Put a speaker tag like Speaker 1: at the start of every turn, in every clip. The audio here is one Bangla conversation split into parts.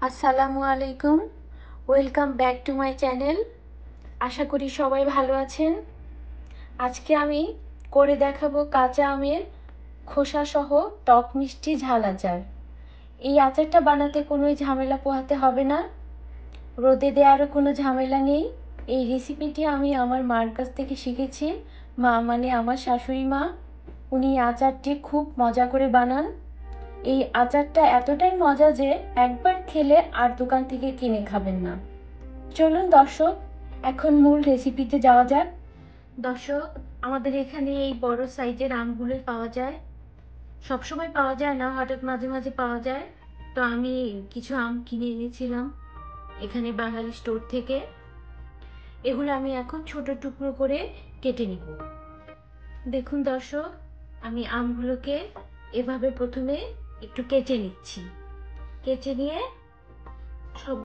Speaker 1: আসসালামু আলাইকুম। Welcome back to my channel. আশা করি সবাই ভালো আছেন। আজকে আমি করে দেখাবো কাঁচা আমের খোসাসহ টক মিষ্টি ঝাল আচার। এই আচারটা বানাতে কোনো ঝামেলা পোহাতে হবে না, রোদে দেওয়ারও কোনো ঝামেলা নেই। এই রেসিপিটি আমি আমার মার কাছ থেকে শিখেছি। মা মানে আমার শাশুড়ি মা, উনি আচারটি খুব মজা করে বানান। এই আচারটা এতটাই মজা যে একবার খেলে আর দোকান থেকে কিনে খাবেন না। চলুন দর্শক, এখন মূল রেসিপিতে যাওয়া যাক। দর্শক, আমাদের এখানে এই বড় সাইজের আমগুলোই পাওয়া যায়। সবসময় পাওয়া যায় না, হঠাৎ মাঝে মাঝে পাওয়া যায়। তো আমি কিছু আম কিনে এনেছিলাম এখানে বাঙালি স্টোর থেকে। এগুলো আমি এখন ছোট টুকরো করে কেটে নিব। দেখুন দর্শক, আমি আমগুলোকে এভাবে প্রথমে একটু কেচে নিচ্ছি। কেচে নিয়ে সব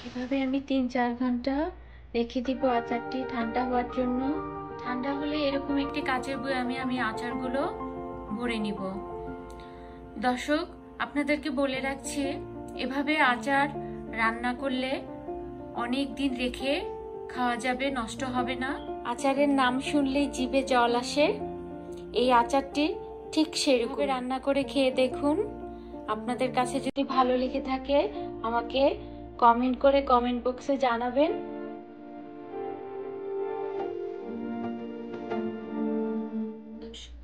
Speaker 1: এভাবে আমি 3-4 ঘন্টা রেখে দিব আচারটি ঠান্ডা হওয়ার জন্য। ঠান্ডা হলে এরকম একটি কাচের বয়ামে আমি আচারগুলো ভরে নিব। দর্শক, আপনাদেরকে বলে রাখছি, এভাবে আচার রান্না করলে অনেক দিন রেখে খাওয়া যাবে, নষ্ট হবে না। আচারের নাম শুনলেই জিভে জল আসে। এই আচারটি ঠিক সেরকম রান্না করে খেয়ে দেখুন। আপনাদের কাছে যদি ভালো লেগে থাকে আমাকে কমেন্ট করে কমেন্ট বক্সে জানাবেন।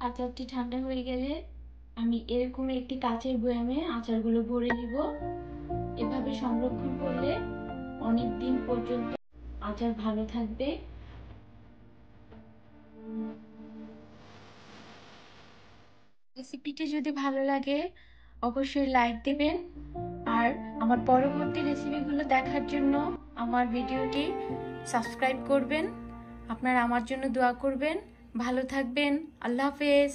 Speaker 1: আচারটি ঠান্ডা হয়ে গেলে আমি এরকম একটি কাচের বয়ামে আচারগুলো ভরে নিব। এভাবে সংরক্ষণ করলে অনেক দিন পর্যন্ত আচার ভালো থাকবে। রেসিপিটি যদি ভালো লাগে অবশ্যই লাইক দিবেন, আর আমার পরবর্তী রেসিপিগুলো দেখার জন্য আমার ভিডিওটি সাবস্ক্রাইব করবেন। আপনারা আমার জন্য দোয়া করবেন। ভালো থাকবেন। আল্লাহ হাফেজ।